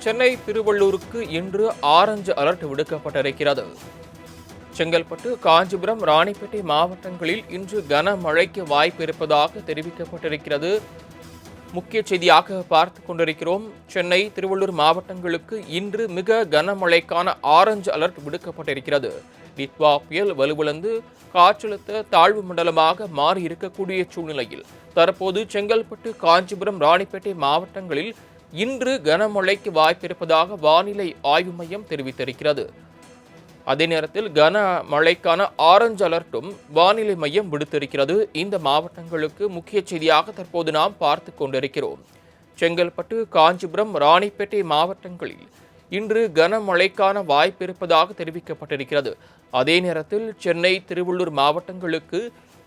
சென்னை திருவள்ளூருக்கு இன்று orange alert விடுக்கப்பட்டிருக்கிறது. Chengalpattu, Kanchipuram, Ranipet மாவட்டங்களில் இன்று கனமழைக்கு வாய்ப்பு இருப்பதாக தெரிவிக்கப்பட்டிருக்கிறது. முக்கிய செய்தியாக பார்த்து கொண்டிருக்கிறோம். சென்னை, திருவள்ளூர் மாவட்டங்களுக்கு இன்று மிக கனமழைக்கான ஆரஞ்சு அலர்ட் விடுக்கப்பட்டிருக்கிறது. நித்வா புயல் வலுவிழந்து காற்றழுத்த தாழ்வு மண்டலமாக மாறி இருக்கக்கூடிய சூழ்நிலையில் தற்போது செங்கல்பட்டு, காஞ்சிபுரம், ராணிப்பேட்டை மாவட்டங்களில் இன்று கனமழைக்கு வாய்ப்பு இருப்பதாக வானிலை ஆய்வு மையம் தெரிவித்திருக்கிறது. அதே நேரத்தில் கனமழைக்கான ஆரஞ்சு அலர்ட்டும் வானிலை மையம் விடுத்திருக்கிறது. இந்த மாவட்டங்களுக்கு முக்கிய செய்தியாக தற்போது நாம் பார்த்து கொண்டிருக்கிறோம். செங்கல்பட்டு, காஞ்சிபுரம், ராணிப்பேட்டை மாவட்டங்களில் இன்று கனமழைக்கான வாய்ப்பு இருப்பதாக தெரிவிக்கப்பட்டிருக்கிறது. அதே நேரத்தில் சென்னை, திருவள்ளூர் மாவட்டங்களுக்கு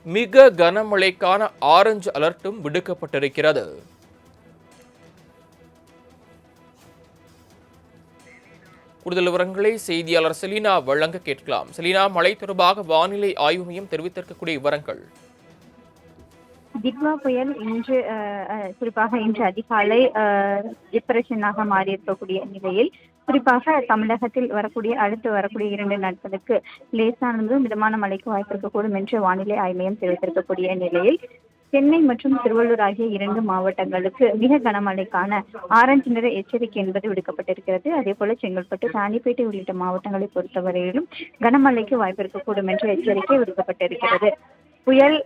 மிக கனமழைக்கான ஆரஞ்சு அலர்ட்டும் விடுக்கப்பட்டிருக்கிறது. கூடுதல் விவரங்களை செய்தியாளர் செலினா வழங்க கேட்கலாம். செலினா, மழை தொடர்பாக வானிலை ஆய்வு மையம் தெரிவித்திருக்கக்கூடிய விவரங்கள். திட்வா புயல் குறிப்பாக இன்று அதிகாலை டிப்ரெஷனாக மாறி இருக்கக்கூடிய நிலையில் குறிப்பாக தமிழகத்தில் அடுத்து வரக்கூடிய 2 நாட்களுக்கு லேசானது மிதமான மழைக்கு வாய்ப்பு இருக்கக்கூடும் என்று வானிலை ஆய்வு மையம் தெரிவித்திருக்கக்கூடிய நிலையில் சென்னை மற்றும் திருவள்ளூர் ஆகிய 2 மாவட்டங்களுக்கு மிக கனமழைக்கான ஆரஞ்சு நிற எச்சரிக்கை என்பது விடுக்கப்பட்டிருக்கிறது. அதே போல செங்கல்பட்டு, ராணிப்பேட்டை உள்ளிட்ட மாவட்டங்களை பொறுத்தவரையிலும் கனமழைக்கு வாய்ப்பு இருக்கக்கூடும் என்ற எச்சரிக்கை விடுக்கப்பட்டிருக்கிறது. புயல்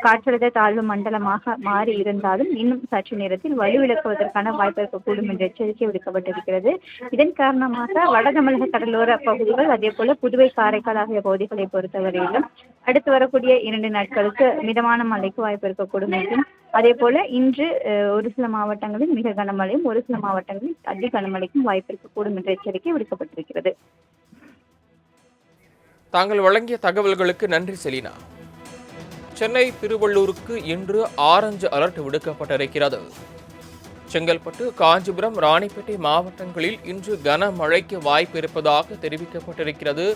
காற்றழுத்த தாழ்வு மண்டலமாக மாறி இருந்தாலும் இன்னும் சற்று நேரத்தில் வலுவிழக்குவதற்கான வாய்ப்பு இருக்கக்கூடும் என்ற எச்சரிக்கை விடுக்கப்பட்டிருக்கிறது. இதன் காரணமாக வட தமிழக கடலோர பகுதிகள், அதே போல புதுவை, காரைக்கால் ஆகிய பகுதிகளை பொறுத்தவரையிலும் அடுத்து வரக்கூடிய 2 நாட்களுக்கு மிதமான மழைக்கு வாய்ப்பு இருக்கக்கூடும் என்றும், அதே போல இன்று ஒரு சில மாவட்டங்களில் மிக கனமழையும், ஒரு சில மாவட்டங்களில் அதி கனமழைக்கும் வாய்ப்பு இருக்கக்கூடும் என்ற எச்சரிக்கை விடுக்கப்பட்டிருக்கிறது. தாங்கள் வழங்கிய தகவல்களுக்கு நன்றி செலினா. சென்னை, திருவள்ளூருக்கு இன்று ஆரஞ்சு அலர்ட் விடுக்கப்பட்டிருக்கிறது. செங்கல்பட்டு, காஞ்சிபுரம், ராணிப்பேட்டை மாவட்டங்களில் இன்று கனமழைக்கு வாய்ப்பு இருப்பதாக தெரிவிக்கப்பட்டிருக்கிறது.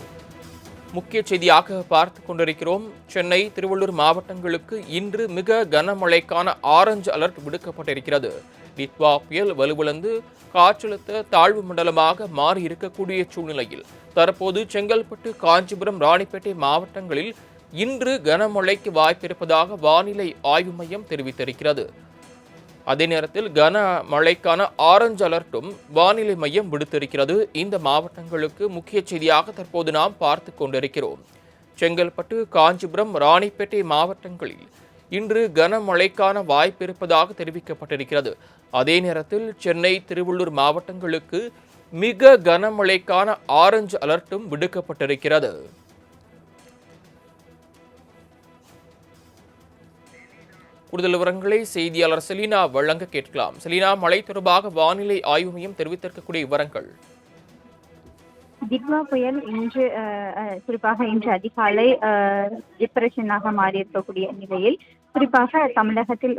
முக்கிய செய்தியாக பார்த்து கொண்டிருக்கிறோம். சென்னை, திருவள்ளூர் மாவட்டங்களுக்கு இன்று மிக கனமழைக்கான ஆரஞ்சு அலர்ட் விடுக்கப்பட்டிருக்கிறது. நித்வா புயல் வலுவிழந்து காற்றழுத்த தாழ்வு மண்டலமாக மாறி இருக்கக்கூடிய சூழ்நிலையில் தற்போது செங்கல்பட்டு, காஞ்சிபுரம், ராணிப்பேட்டை மாவட்டங்களில் இன்று கனமழைக்கு வாய்ப்பு இருப்பதாக வானிலை ஆய்வு மையம் தெரிவித்திருக்கிறது. அதே நேரத்தில் கனமழைக்கான ஆரஞ்சு அலர்ட்டும் வானிலை மையம் விடுத்திருக்கிறது. இந்த மாவட்டங்களுக்கு முக்கிய செய்தியாக தற்போது நாம் பார்த்து கொண்டிருக்கிறோம். செங்கல்பட்டு, காஞ்சிபுரம், ராணிப்பேட்டை மாவட்டங்களில் இன்று கனமழைக்கான வாய்ப்பு இருப்பதாக தெரிவிக்கப்பட்டிருக்கிறது. அதே நேரத்தில் சென்னை, திருவள்ளூர் மாவட்டங்களுக்கு மிக கனமழைக்கான ஆரஞ்சு அலர்ட்டும் விடுக்கப்பட்டிருக்கிறது. கூடுதல் விவரங்களை செய்தியாளர் செலினா வழங்க கேட்கலாம். செலினா, மழை தொடர்பாக வானிலை ஆய்வு மையம் தெரிவித்திருக்கக்கூடிய விவரங்கள். திட்வா புயல் குறிப்பாக இன்று அதிகாலை டிப்ரெஷனாக மாறி இருக்கக்கூடிய நிலையில் குறிப்பாக தமிழகத்தில்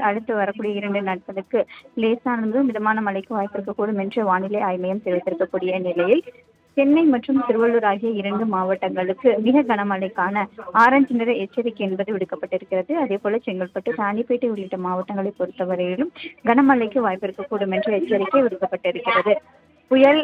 அடுத்து வரக்கூடிய 2 நாட்களுக்கு லேசானது மிதமான மழைக்கு வாய்ப்பு இருக்கக்கூடும் என்று வானிலை ஆய்வு மையம் தெரிவித்திருக்கக்கூடிய நிலையில் சென்னை மற்றும் திருவள்ளூர் ஆகிய 2 மாவட்டங்களுக்கு மிக கனமழைக்கான ஆரஞ்சு நிற எச்சரிக்கை என்பது விடுக்கப்பட்டிருக்கிறது. அதே போல செங்கல்பட்டு, ராணிப்பேட்டை உள்ளிட்ட மாவட்டங்களை பொறுத்தவரையிலும் கனமழைக்கு வாய்ப்பு இருக்கக்கூடும் என்ற எச்சரிக்கை விடுக்கப்பட்டிருக்கிறது. புயல்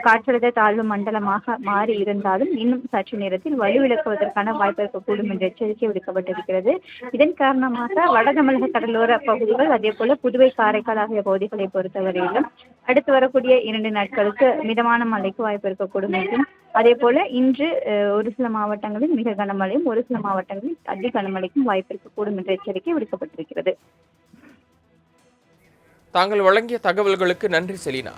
காற்றழுத்த தாழ்வு மண்டலமாக மாறி இருந்தாலும் இன்னும் சற்று நேரத்தில் வலுவிழக்குவதற்கான வாய்ப்பு இருக்கக்கூடும் என்ற எச்சரிக்கை விடுக்கப்பட்டிருக்கிறது. இதன் காரணமாக வட தமிழக கடலோர பகுதிகள், அதே போல புதுவை, காரைக்கால் ஆகிய பகுதிகளை பொறுத்தவரையிலும் அடுத்து வரக்கூடிய 2 நாட்களுக்கு மிதமான மழைக்கு வாய்ப்பு இருக்கக்கூடும் என்றும், அதே போல இன்று ஒரு சில மாவட்டங்களில் மிக கனமழையும், ஒரு சில மாவட்டங்களில் அதி கனமழைக்கும் வாய்ப்பு இருக்கக்கூடும் என்ற எச்சரிக்கை விடுக்கப்பட்டிருக்கிறது. தாங்கள் வழங்கிய தகவல்களுக்கு நன்றி செலினா.